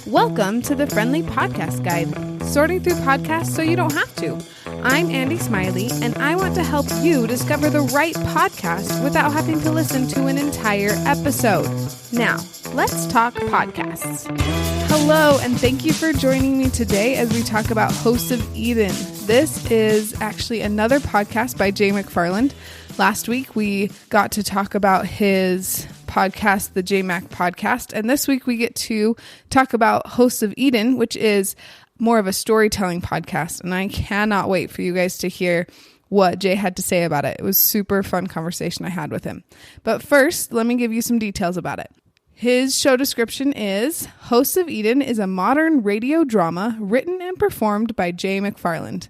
Welcome to the Friendly Podcast Guide, sorting through podcasts so you don't have to. I'm Andy Smiley, and I want to help you discover the right podcast without having to listen to an entire episode. Now, let's talk podcasts. Hello, and thank you for joining me today as we talk about Hosts of Eden. This is actually another podcast by Jay Mcfarland. Last week, we got to talk about his podcast, the Jay Mac podcast. And this week we get to talk about Hosts of Eden, which is more of a storytelling podcast. And I cannot wait for you guys to hear what Jay had to say about it. It was super fun conversation I had with him. But first, let me give you some details about it. His show description is, Hosts of Eden is a modern radio drama written and performed by Jay Mcfarland.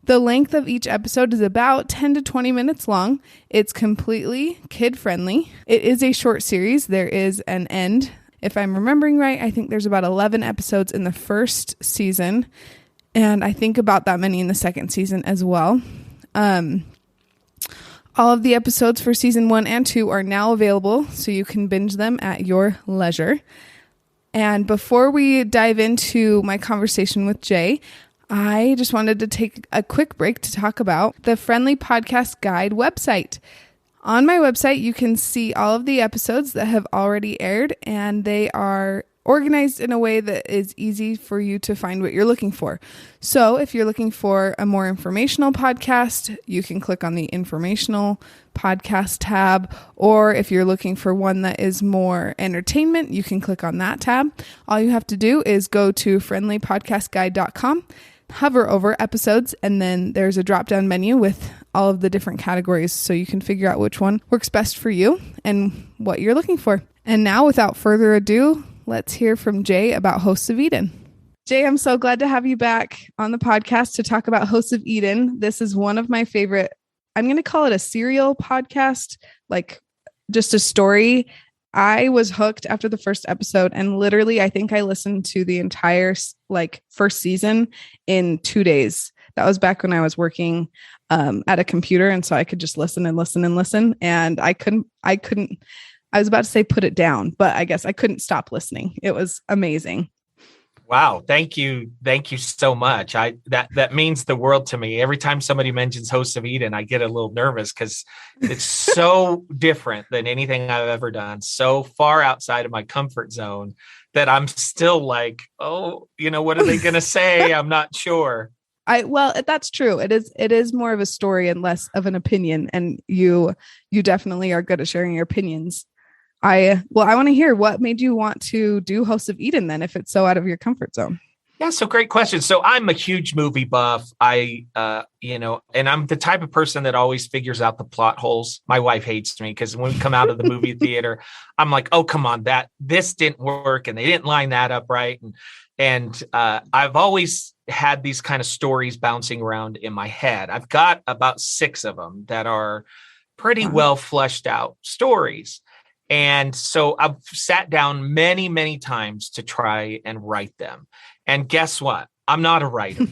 The length of each episode is about 10 to 20 minutes long. It's completely kid-friendly. It is a short series. There is an end. If I'm remembering right, I think there's about 11 episodes in the first season, and I think about that many in the second season as well. All of the episodes for season 1 and 2 are now available, so you can binge them at your leisure. And before we dive into my conversation with Jay, I just wanted to take a quick break to talk about the Friendly Podcast Guide website. On my website, you can see all of the episodes that have already aired, and they are organized in a way that is easy for you to find what you're looking for. So if you're looking for a more informational podcast, you can click on the informational podcast tab, or if you're looking for one that is more entertainment, you can click on that tab. All you have to do is go to friendlypodcastguide.com, hover over episodes, and then there's a drop-down menu with all of the different categories so you can figure out which one works best for you and what you're looking for. And now, without further ado, let's hear from Jay about Hosts of Eden. Jay, I'm so glad to have you back on the podcast to talk about Hosts of Eden. This is one of my favorite, I'm going to call it a serial podcast, like just a story. I was hooked after the first episode, and literally, I think I listened to the entire first season in 2 days. That was back when I was working at a computer, and so I could just listen and listen and listen. And I couldn't. I was about to say put it down, but I guess I couldn't stop listening. It was amazing. Wow. Thank you. Thank you so much. That means the world to me. Every time somebody mentions Hosts of Eden, I get a little nervous because it's so different than anything I've ever done. So far outside of my comfort zone that I'm still like, oh, what are they going to say? I'm not sure. Well, that's true. It is more of a story and less of an opinion. And you definitely are good at sharing your opinions. I want to hear what made you want to do Hosts of Eden then, if it's so out of your comfort zone. Yeah. So great question. So I'm a huge movie buff. And I'm the type of person that always figures out the plot holes. My wife hates me because when we come out of the movie theater, I'm like, oh, come on, this didn't work. And they didn't line that up right. And I've always had these kind of stories bouncing around in my head. I've got about 6 of them that are pretty well fleshed out stories. And so I've sat down many, many times to try and write them. And guess what? I'm not a writer.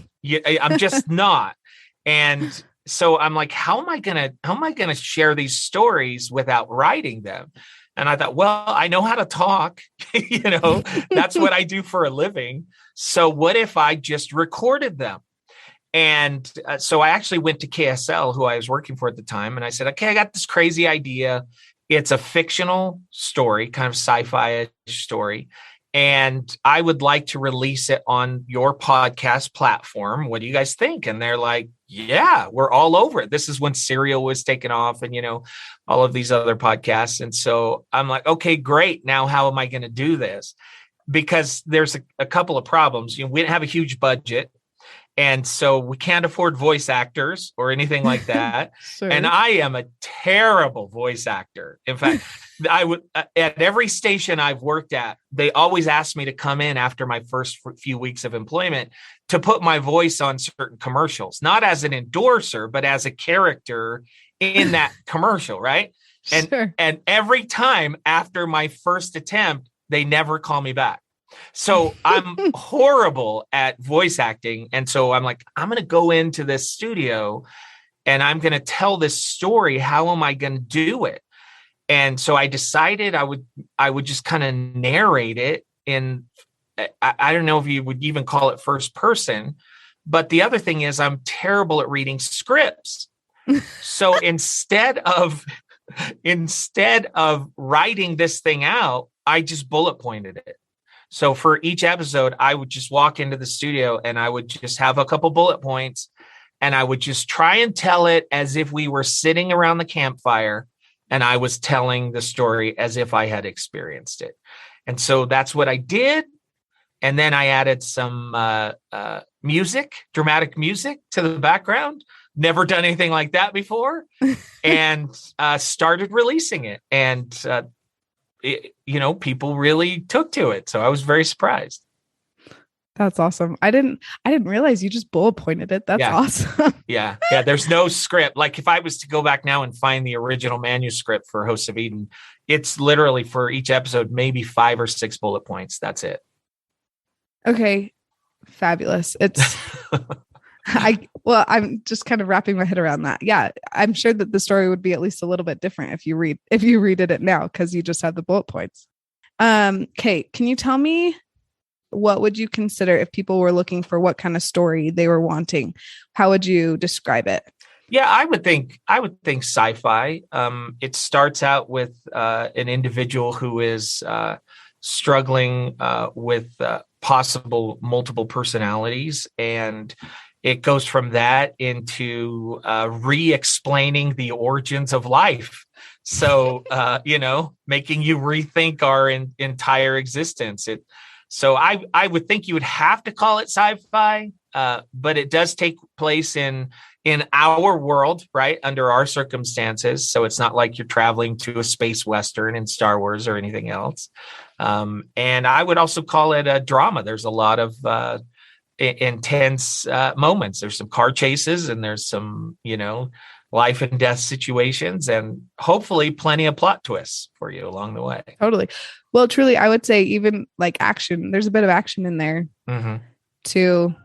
I'm just not. And so I'm like, how am I gonna share these stories without writing them? And I thought, well, I know how to talk. That's what I do for a living. So what if I just recorded them? And so I actually went to KSL, who I was working for at the time, and I said, okay, I got this crazy idea. It's a fictional story, kind of sci-fi story. And I would like to release it on your podcast platform. What do you guys think? And they're like, yeah, we're all over it. This is when Serial was taken off and, all of these other podcasts. And so I'm like, okay, great. Now, how am I going to do this? Because there's a couple of problems. We didn't have a huge budget. And so we can't afford voice actors or anything like that. Sure. And I am a terrible voice actor. In fact, I would at every station I've worked at, they always ask me to come in after my first few weeks of employment to put my voice on certain commercials, not as an endorser, but as a character in that commercial. Right. And, sure. And every time after my first attempt, they never call me back. So I'm horrible at voice acting. And so I'm like, I'm going to go into this studio and I'm going to tell this story. How am I going to do it? And so I decided I would just kind of narrate it I don't know if you would even call it first person, but the other thing is I'm terrible at reading scripts. So instead of writing this thing out, I just bullet pointed it. So for each episode, I would just walk into the studio and I would just have a couple bullet points and I would just try and tell it as if we were sitting around the campfire and I was telling the story as if I had experienced it. And so that's what I did. And then I added some dramatic music to the background. Never done anything like that before, and started releasing it. And, people really took to it. So I was very surprised. That's awesome. I didn't realize you just bullet pointed it. That's awesome. Yeah. There's no script. Like if I was to go back now and find the original manuscript for Hosts of Eden, it's literally for each episode, maybe 5 or 6 bullet points. That's it. Okay. Fabulous. It's, I'm just kind of wrapping my head around that. Yeah. I'm sure that the story would be at least a little bit different if you read it now, because you just have the bullet points. Kate, can you tell me, what would you consider if people were looking for what kind of story they were wanting? How would you describe it? Yeah, I would think sci-fi. It starts out with an individual who is struggling with possible multiple personalities, and it goes from that into re-explaining the origins of life. So, making you rethink our entire existence. So I would think you would have to call it sci-fi, but it does take place in our world, right? Under our circumstances. So it's not like you're traveling to a space Western in Star Wars or anything else. And I would also call it a drama. There's a lot of intense moments. There's some car chases and there's some, life and death situations, and hopefully plenty of plot twists for you along the way. Totally. Well, truly, I would say even like action, there's a bit of action in there too.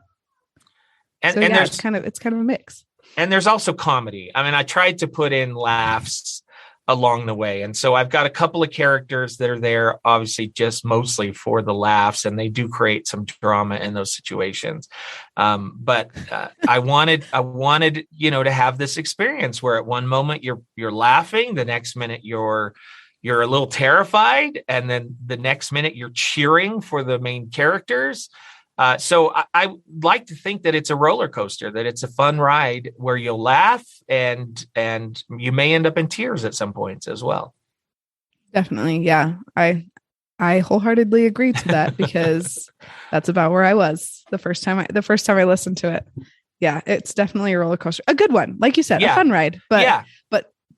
And it's kind of a mix. And there's also comedy. I mean, I tried to put in laughs along the way. And so I've got a couple of characters that are there, obviously just mostly for the laughs, and they do create some drama in those situations. But I wanted, to have this experience where at one moment you're laughing, the next minute you're a little terrified, and then the next minute you're cheering for the main characters. So I like to think that it's a roller coaster, that it's a fun ride where you'll laugh and you may end up in tears at some points as well. Definitely. Yeah. I wholeheartedly agree to that because that's about where I was the first time I listened to it. Yeah. It's definitely a roller coaster, a good one. Like you said, a fun ride, but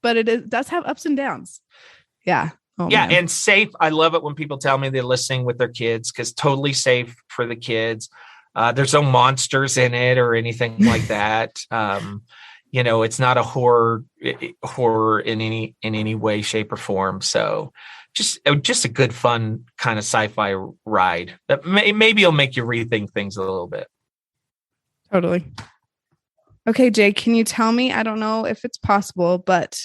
it does have ups and downs. Yeah. Oh, yeah. man. And safe. I love it when people tell me they're listening with their kids, because totally safe for the kids. There's no monsters in it or anything like that. It's not a horror in any way, shape, or form. So just a good, fun kind of sci-fi ride that maybe it'll make you rethink things a little bit. Totally. Okay, Jay, can you tell me, I don't know if it's possible, but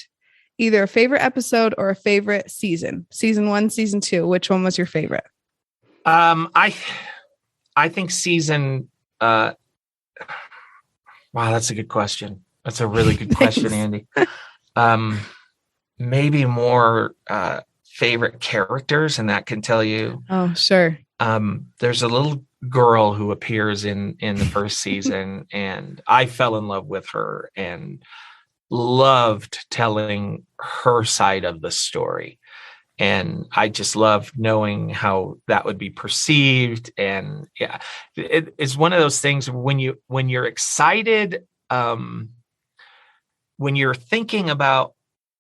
either a favorite episode or a favorite season 1, season 2, which one was your favorite? I think season, wow, that's a good question. That's a really good question, Andy. Maybe more, favorite characters, and that can tell you. Oh, sure. There's a little girl who appears in the first season, and I fell in love with her and loved telling her side of the story. And I just loved knowing how that would be perceived. And yeah, it's one of those things when you're excited, when you're thinking about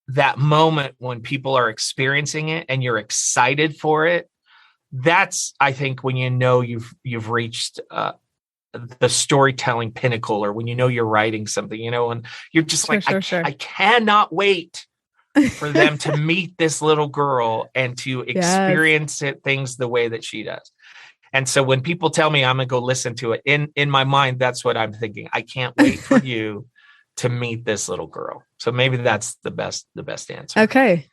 that moment when people are experiencing it and you're excited for it, that's, I think, when you've reached the storytelling pinnacle, or when you're writing something, and you're just sure. I cannot wait for them to meet this little girl and to experience things the way that she does. And so when people tell me I'm gonna go listen to it, in my mind, that's what I'm thinking. I can't wait for you to meet this little girl. So maybe that's the best answer. Okay.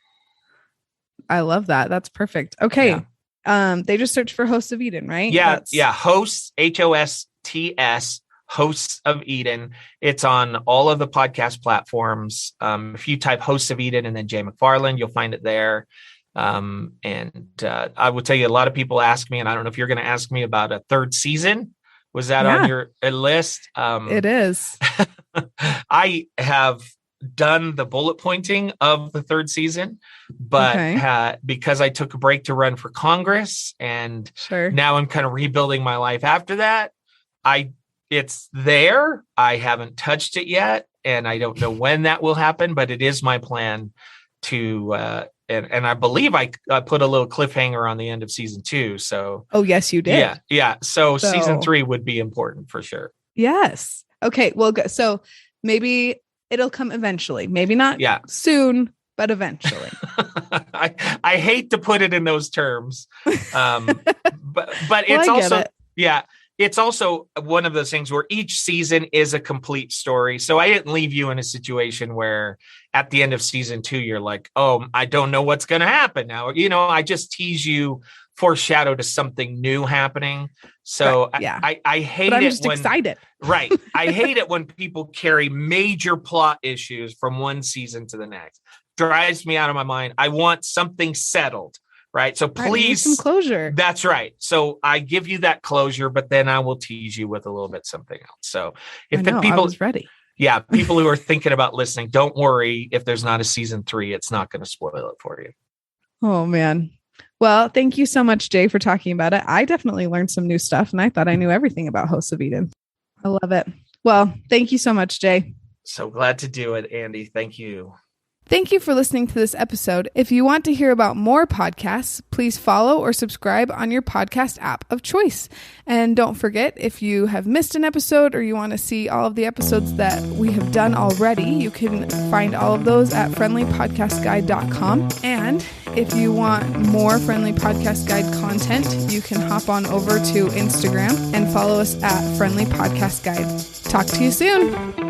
I love that. That's perfect. Okay. Yeah. They just search for Hosts of Eden, right? Yeah. Yeah. Hosts, HOSTS, Hosts of Eden. It's on all of the podcast platforms. If you type Hosts of Eden and then Jay Mcfarland, you'll find it there. I will tell you, a lot of people ask me, and I don't know if you're going to ask me about a third season. Was that on your list? It is. I have done the bullet pointing of the third season, but because I took a break to run for Congress, and now I'm kind of rebuilding my life after that, it's there. I haven't touched it yet, and I don't know when that will happen, but it is my plan to and I believe I put a little cliffhanger on the end of season 2. So yes, you did. Yeah. So season 3 would be important for sure. Yes. Okay. Well, so maybe it'll come eventually. Maybe not soon, but eventually. I hate to put it in those terms, but it's also it's also one of those things where each season is a complete story. So I didn't leave you in a situation where at the end of season 2, you're like, oh, I don't know what's going to happen now. I just tease you, foreshadow to something new happening. So I hate it. I'm just excited. Right. I hate it when people carry major plot issues from one season to the next. Drives me out of my mind. I want something settled. Right. So please, some closure. That's right. So I give you that closure, but then I will tease you with a little bit something else. So if I was ready. Yeah. People who are thinking about listening, don't worry. If there's not a season 3, it's not going to spoil it for you. Oh, man. Well, thank you so much, Jay, for talking about it. I definitely learned some new stuff, and I thought I knew everything about Hosts of Eden. I love it. Well, thank you so much, Jay. So glad to do it, Andy. Thank you. Thank you for listening to this episode. If you want to hear about more podcasts, please follow or subscribe on your podcast app of choice. And don't forget, if you have missed an episode or you want to see all of the episodes that we have done already, you can find all of those at friendlypodcastguide.com. And if you want more Friendly Podcast Guide content, you can hop on over to Instagram and follow us at Friendly Podcast Guide. Talk to you soon.